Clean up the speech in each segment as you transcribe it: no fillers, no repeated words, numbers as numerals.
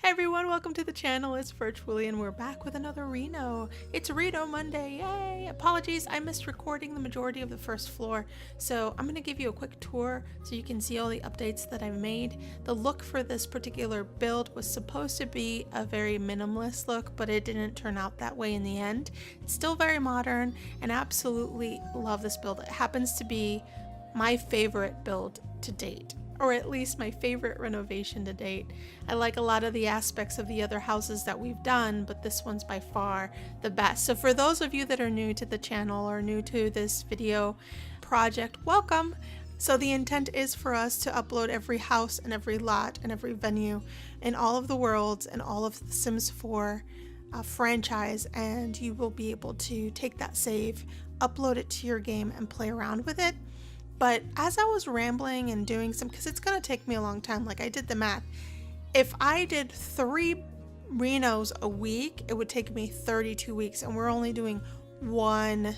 Hi everyone, welcome to the channel. It's Virtualee and we're back with another Reno. It's Reno Monday, yay! Apologies, I missed recording the majority of the first floor, so I'm going to give you a quick tour so you can see all the updates that I've made. The look for this particular build was supposed to be a very minimalist look, but it didn't turn out that way in the end. It's still very modern and absolutely love this build. It happens to be my favorite build to date, or at least my favorite renovation to date. I like a lot of the aspects of the other houses that we've done, but this one's by far the best. So for those of you that are new to the channel or new to this video project, welcome. So the intent is for us to upload every house and every lot and every venue in all of the worlds and all of the Sims 4 franchise, and you will be able to take that save, upload it to your game, and play around with it. But as I was rambling and doing some, because it's going to take me a long time, like I did the math. If I did 3 Renos a week, it would take me 32 weeks, and we're only doing 1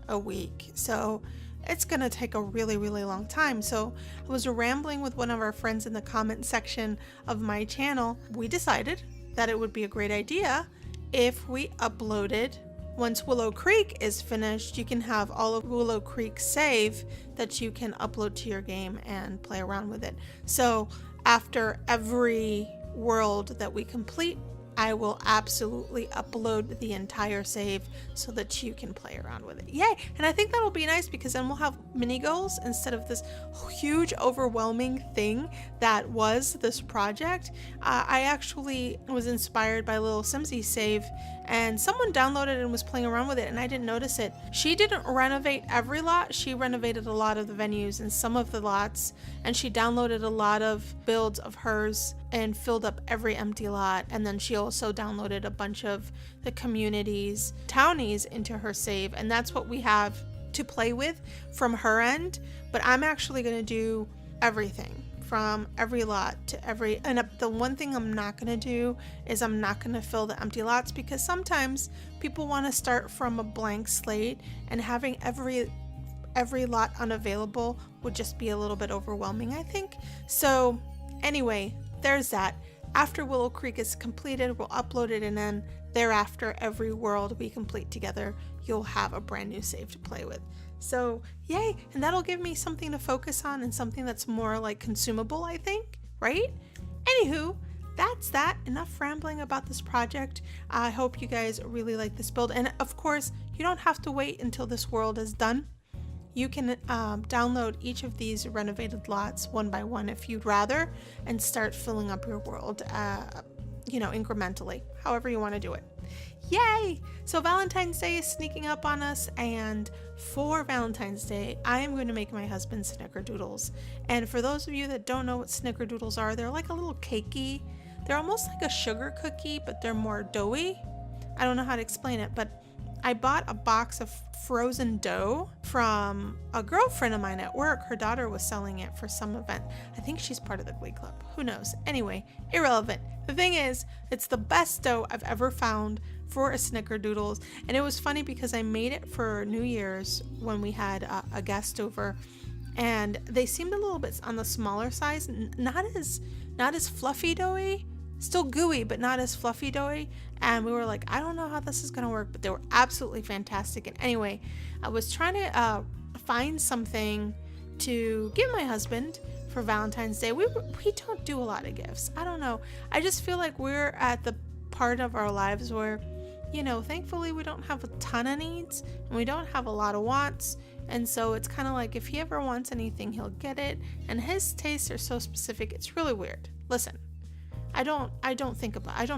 a week. So it's going to take a really, really long time. So I was rambling with one of our friends in the comment section of my channel. We decided that it would be a great idea if we uploaded. Once Willow Creek is finished, you can have all of Willow Creek save that you can upload to your game and play around with it. So after every world that we complete, I will absolutely upload the entire save so that you can play around with it. Yay! And I think that'll be nice because then we'll have mini goals instead of this huge overwhelming thing that was this project. I actually was inspired by Little Simsy save, and someone downloaded it and was playing around with it, and I didn't notice it. She didn't renovate every lot, she renovated a lot of the venues and some of the lots, and she downloaded a lot of builds of hers and filled up every empty lot. And then she also downloaded a bunch of the community's townies into her save, and that's what we have to play with from her end. But I'm actually going to do everything from every lot to every, and the one thing I'm not going to do is I'm not going to fill the empty lots, because sometimes people want to start from a blank slate, and having every lot unavailable would just be a little bit overwhelming, I think. So anyway, there's that. After Willow Creek is completed, we'll upload it, and then thereafter, every world we complete together, you'll have a brand new save to play with. So yay, and that'll give me something to focus on and something that's more like consumable, I think, right? Anywho, that's that. Enough rambling about this project. I hope you guys really like this build, and of course, you don't have to wait until this world is done. You can download each of these renovated lots one by one if you'd rather, and start filling up your world, incrementally, however you want to do it. Yay! So Valentine's Day is sneaking up on us, and for Valentine's Day, I am going to make my husband snickerdoodles. And for those of you that don't know what snickerdoodles are, they're like a little cakey. They're almost like a sugar cookie, but they're more doughy. I don't know how to explain it, but I bought a box of frozen dough from a girlfriend of mine at work. Her daughter was selling it for some event. I think she's part of the Glee Club. Who knows? Anyway, irrelevant. The thing is, it's the best dough I've ever found for a snickerdoodles. And it was funny because I made it for New Year's when we had a guest over, and they seemed a little bit on the smaller size, not as fluffy doughy. Still gooey, but not as fluffy doughy. And we were like, I don't know how this is gonna work, but they were absolutely fantastic. And anyway, I was trying to find something to give my husband for Valentine's Day. We don't do a lot of gifts. I don't know. I just feel like we're at the part of our lives where, thankfully we don't have a ton of needs and we don't have a lot of wants. And so it's kind of like if he ever wants anything, he'll get it. And his tastes are so specific, it's really weird. Listen. I don't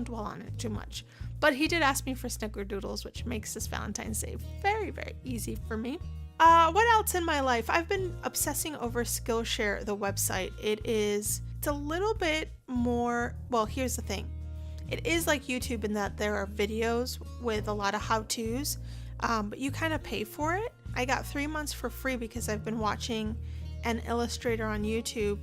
dwell on it too much, but he did ask me for snickerdoodles, which makes this Valentine's Day very, very easy for me. What else in my life? I've been obsessing over Skillshare, the website. It's a little bit more, well, here's the thing. It is like YouTube in that there are videos with a lot of how-tos, but you kind of pay for it. I got 3 months for free because I've been watching an illustrator on YouTube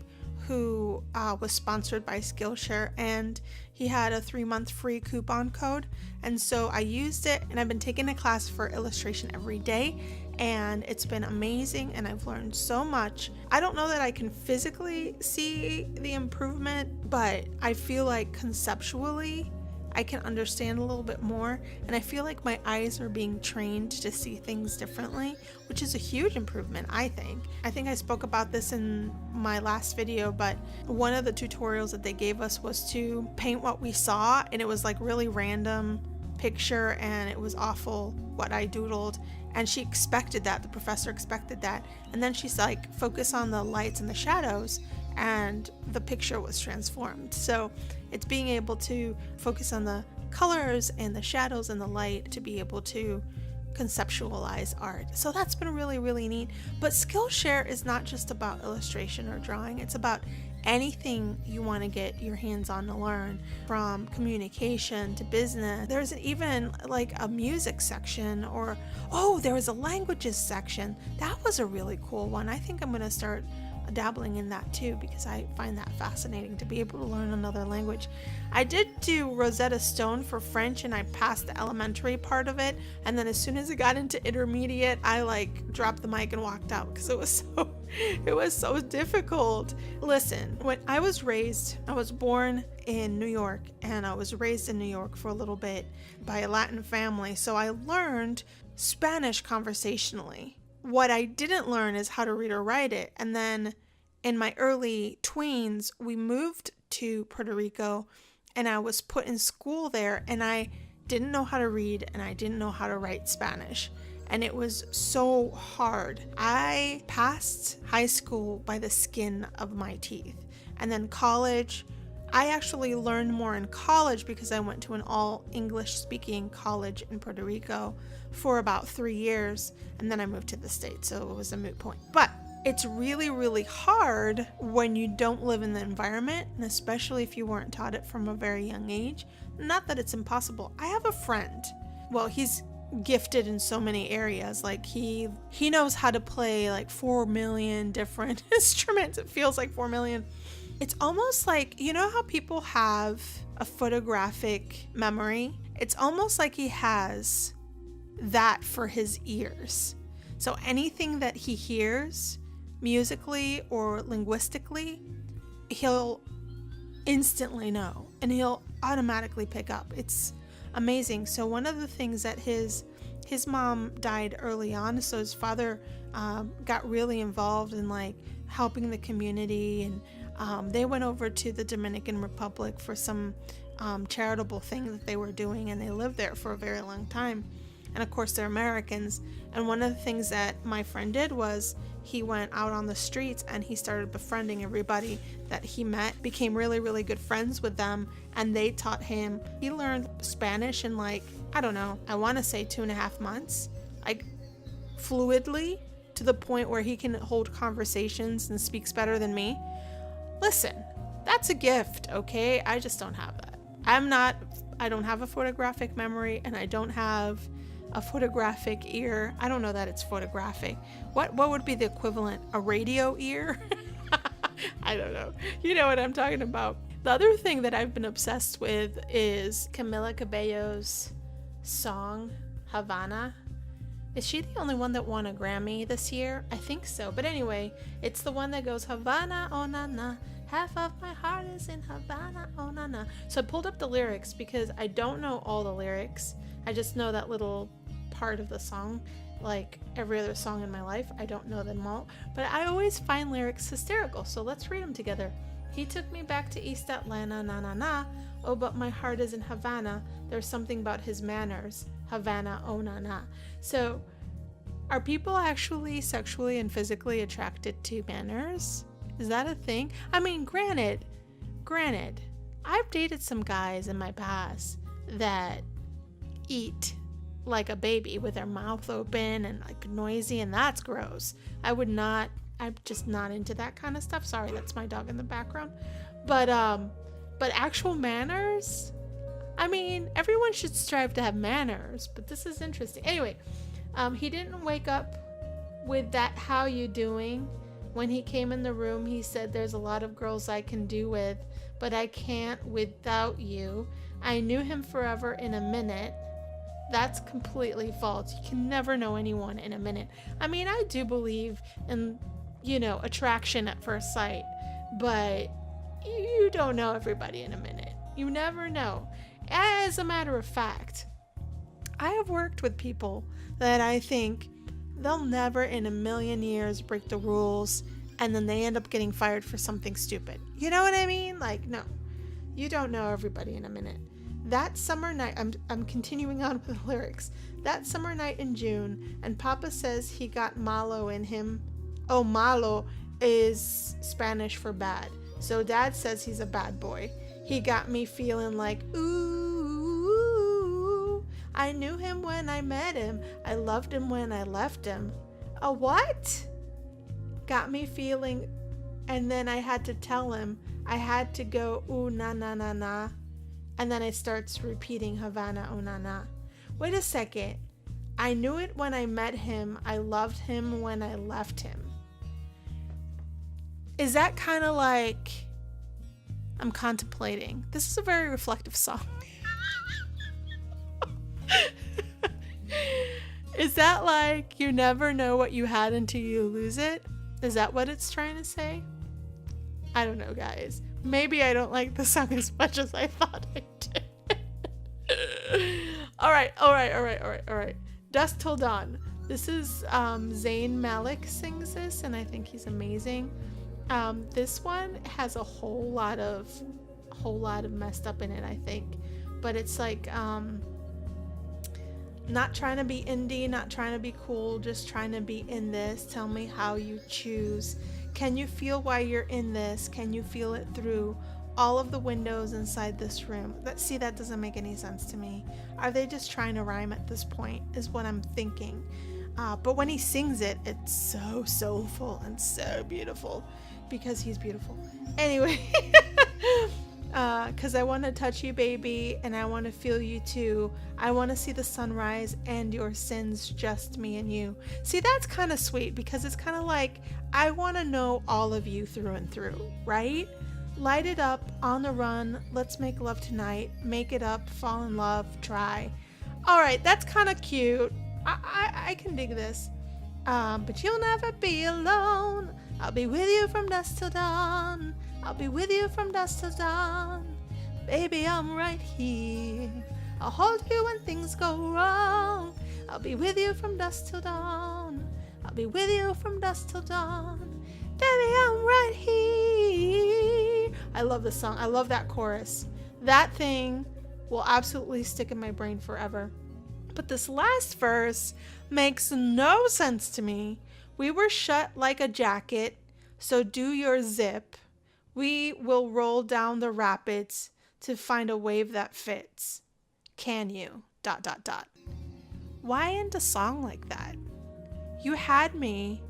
who was sponsored by Skillshare, and he had a 3-month free coupon code, and so I used it, and I've been taking a class for illustration every day, and it's been amazing, and I've learned so much. I don't know that I can physically see the improvement, but I feel like conceptually I can understand a little bit more, and I feel like my eyes are being trained to see things differently, which is a huge improvement, I think. I spoke about this in my last video, but one of the tutorials that they gave us was to paint what we saw, and it was like really random picture, and it was awful what I doodled, and she expected that, the professor expected that, and then she's like, focus on the lights and the shadows, and the picture was transformed. So it's being able to focus on the colors and the shadows and the light to be able to conceptualize art. So that's been really, really neat. But Skillshare is not just about illustration or drawing. It's about anything you want to get your hands on to learn, from communication to business. There's even like a music section, or there was a languages section. That was a really cool one. I think I'm going to start dabbling in that too, because I find that fascinating to be able to learn another language. I did do Rosetta Stone for French, and I passed the elementary part of it, and then as soon as I got into intermediate, I like dropped the mic and walked out because it was so difficult. Listen, when I was born in New York, and I was raised in New York for a little bit by a Latin family, so I learned Spanish conversationally. What I didn't learn is how to read or write it. And then in my early tweens, we moved to Puerto Rico, and I was put in school there, and I didn't know how to read and I didn't know how to write Spanish. And it was so hard. I passed high school by the skin of my teeth. And then college, I actually learned more in college because I went to an all English speaking college in Puerto Rico for about 3 years, and then I moved to the States, so it was a moot point. But it's really, really hard when you don't live in the environment, and especially if you weren't taught it from a very young age. Not that it's impossible. I have a friend. Well, he's gifted in so many areas. Like he knows how to play like 4 million different instruments. It feels like 4 million. It's almost like, you know how people have a photographic memory? It's almost like he has that for his ears. So anything that he hears musically or linguistically, he'll instantly know, and he'll automatically pick up. It's amazing. So one of the things that his mom died early on, so his father got really involved in like helping the community, and they went over to the Dominican Republic for some charitable thing that they were doing, and they lived there for a very long time. And of course they're Americans, and one of the things that my friend did was he went out on the streets and he started befriending everybody that he met, became really, really good friends with them, and they taught him. He learned Spanish in like, I don't know, I want to say 2.5 months, like fluidly, to the point where he can hold conversations and speaks better than me. Listen, that's a gift, okay? I just don't have that. I don't have a photographic memory, and I don't have a photographic ear. I don't know that it's photographic. What would be the equivalent? A radio ear? I don't know. You know what I'm talking about. The other thing that I've been obsessed with is Camila Cabello's song, Havana. Is she the only one that won a Grammy this year? I think so. But anyway, it's the one that goes, Havana, oh na na, half of my heart is in Havana, oh na na. So I pulled up the lyrics because I don't know all the lyrics. I just know that little part of the song. Like every other song in my life, I don't know them all. But I always find lyrics hysterical, so let's read them together. He took me back to East Atlanta, na na na. Oh, but my heart is in Havana. There's something about his manners. Havana, oh na na. So, are people actually sexually and physically attracted to manners? Is that a thing? I mean, granted, I've dated some guys in my past that eat like a baby with their mouth open and like noisy, and that's gross. I'm just not into that kind of stuff. Sorry, that's my dog in the background. But actual manners? I mean, everyone should strive to have manners, but this is interesting. Anyway, he didn't wake up with that "how you doing" When he came in the room, he said, "There's a lot of girls I can do with, but I can't without you. I knew him forever in a minute." That's completely false. You can never know anyone in a minute. I mean, I do believe in, attraction at first sight, but you don't know everybody in a minute. You never know. As a matter of fact, I have worked with people that I think they'll never in a million years break the rules, and then they end up getting fired for something stupid. You know what I mean? Like, no, you don't know everybody in a minute. That summer night, I'm continuing on with the lyrics. That summer night in June, and Papa says he got malo in him. Oh, malo is Spanish for bad. So Dad says he's a bad boy. He got me feeling like, ooh, I knew him when I met him. I loved him when I left him. A what? Got me feeling, and then I had to tell him. I had to go, ooh, na, na, na, na. And then it starts repeating Havana, oh, na, na. Wait a second. I knew it when I met him. I loved him when I left him. Is that kind of like, I'm contemplating. This is a very reflective song. Is that like you never know what you had until you lose it? Is that what it's trying to say? I don't know, guys. Maybe I don't like the song as much as I thought I did. All right. Dusk Till Dawn. This is Zayn Malik sings this, and I think he's amazing. This one has a whole lot of messed up in it, I think. But it's like not trying to be indie, not trying to be cool, just trying to be in this. Tell me how you choose. Can you feel why you're in this? Can you feel it through all of the windows inside this room? That doesn't make any sense to me. Are they just trying to rhyme at this point, is what I'm thinking. But when he sings it, it's so soulful and so beautiful, because he's beautiful. Anyway, because I want to touch you, baby, and I want to feel you too. I want to see the sunrise and your sins, just me and you. See, that's kind of sweet, because it's kind of like, I want to know all of you through and through, right? Light it up, on the run, let's make love tonight, make it up, fall in love, try. All right, that's kind of cute. I can dig this. But you'll never be alone. I'll be with you from dusk till dawn. I'll be with you from dusk till dawn. Baby, I'm right here. I'll hold you when things go wrong. I'll be with you from dusk till dawn. I'll be with you from dusk till dawn. Baby, I'm right here. I love this song. I love that chorus. That thing will absolutely stick in my brain forever. But this last verse makes no sense to me. We were shut like a jacket, so do your zip. We will roll down the rapids to find a wave that fits. Can you? ... Why end a song like that? You had me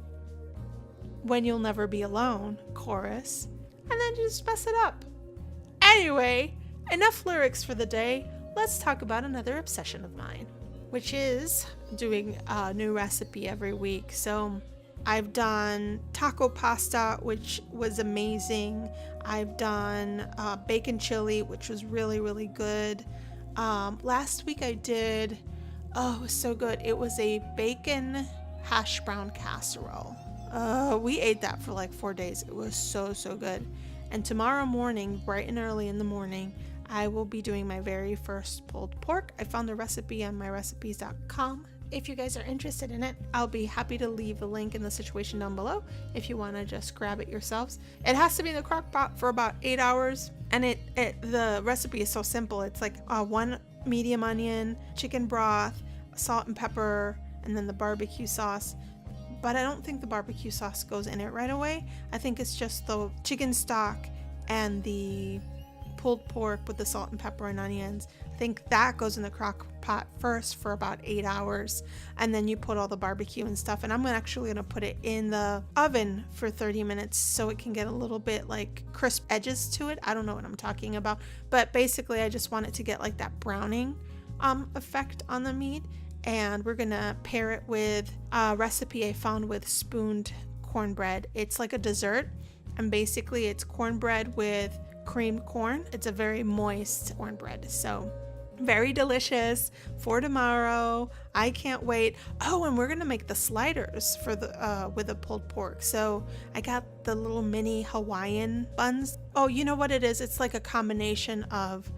when you'll never be alone, chorus, and then just mess it up. Anyway, enough lyrics for the day. Let's talk about another obsession of mine, which is doing a new recipe every week. So I've done taco pasta, which was amazing. I've done bacon chili, which was really, really good. Last week I did, it was so good. It was a bacon hash brown casserole. We ate that for like 4 days. It was so, so good. And tomorrow morning, bright and early in the morning, I will be doing my very first pulled pork. I found the recipe on myrecipes.com. If you guys are interested in it, I'll be happy to leave a link in the situation down below if you want to just grab it yourselves. It has to be in the crock pot for about 8 hours, and the recipe is so simple. It's like 1 medium onion, chicken broth, salt and pepper, and then the barbecue sauce. But I don't think the barbecue sauce goes in it right away. I think it's just the chicken stock and the pulled pork with the salt and pepper and onions. I think that goes in the crock pot first for about 8 hours, and then you put all the barbecue and stuff, and I'm actually going to put it in the oven for 30 minutes so it can get a little bit like crisp edges to it. I don't know what I'm talking about, but basically I just want it to get like that browning effect on the meat. And we're gonna pair it with a recipe I found with spooned cornbread. It's like a dessert, and basically it's cornbread with creamed corn. It's a very moist cornbread, so very delicious for tomorrow. I can't wait. Oh, and we're gonna make the sliders for the with the pulled pork. So I got the little mini Hawaiian buns. Oh, you know what it is? It's like a combination of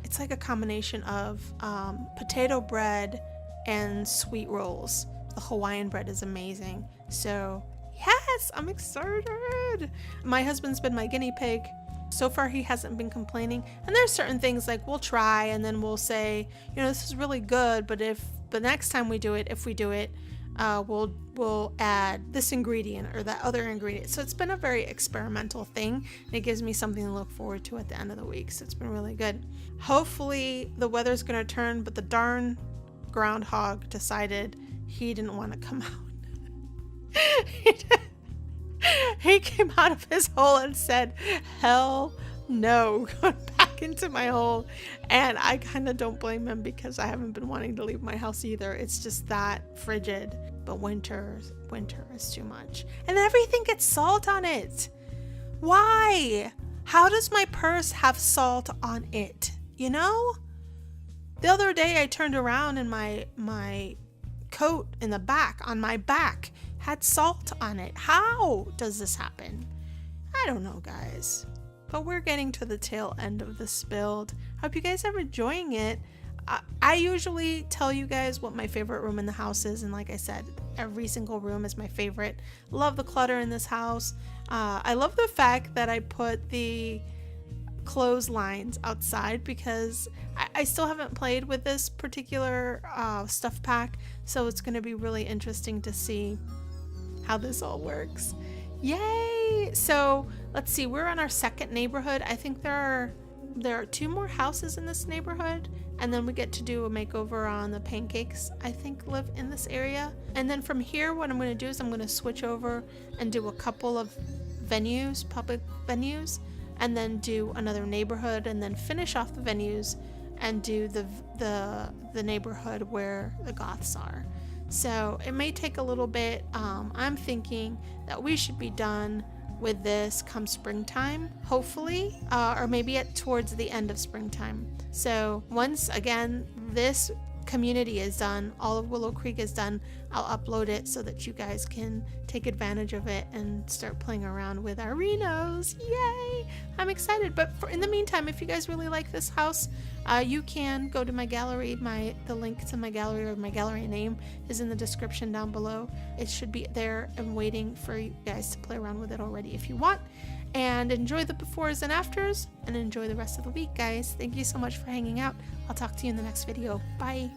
potato bread and sweet rolls. The Hawaiian bread is amazing. So yes, I'm excited. My husband's been my guinea pig. So far he hasn't been complaining, and there's certain things like we'll try and then we'll say, you know, this is really good, but if the next time we do it, we'll add this ingredient or that other ingredient. So it's been a very experimental thing, and it gives me something to look forward to at the end of the week. So it's been really good. Hopefully the weather's gonna turn, but the darn groundhog decided he didn't want to come out. He came out of his hole and said, hell no, going back into my hole. And I kind of don't blame him, because I haven't been wanting to leave my house either. It's just that frigid. But winter is too much. And everything gets salt on it. Why? How does my purse have salt on it? You know? The other day I turned around and my coat in the back, on my back, had salt on it. How does this happen? I don't know, guys. But we're getting to the tail end of this build. Hope you guys are enjoying it. I usually tell you guys what my favorite room in the house is, and like I said, every single room is my favorite. Love the clutter in this house. I love the fact that I put the clotheslines outside, because I still haven't played with this particular stuff pack, so it's going to be really interesting to see how this all works. Yay! So let's see, we're on our second neighborhood. I think there are 2 more houses in this neighborhood, and then we get to do a makeover on the pancakes, I think, live in this area. And then from here, what I'm going to do is I'm going to switch over and do a couple of venues, public venues, and then do another neighborhood, and then finish off the venues and do the neighborhood where the goths are. So it may take a little bit. I'm thinking that we should be done with this come springtime, hopefully, or maybe towards the end of springtime. So once again this community is done, all of Willow Creek is done, I'll upload it so that you guys can take advantage of it and start playing around with our renos. Yay! I'm excited. But in the meantime, if you guys really like this house, you can go to my gallery. The link to my gallery, or my gallery name, is in the description down below. It should be there and waiting for you guys to play around with it already if you want. And enjoy the befores and afters, and enjoy the rest of the week, guys. Thank you so much for hanging out. I'll talk to you in the next video. Bye.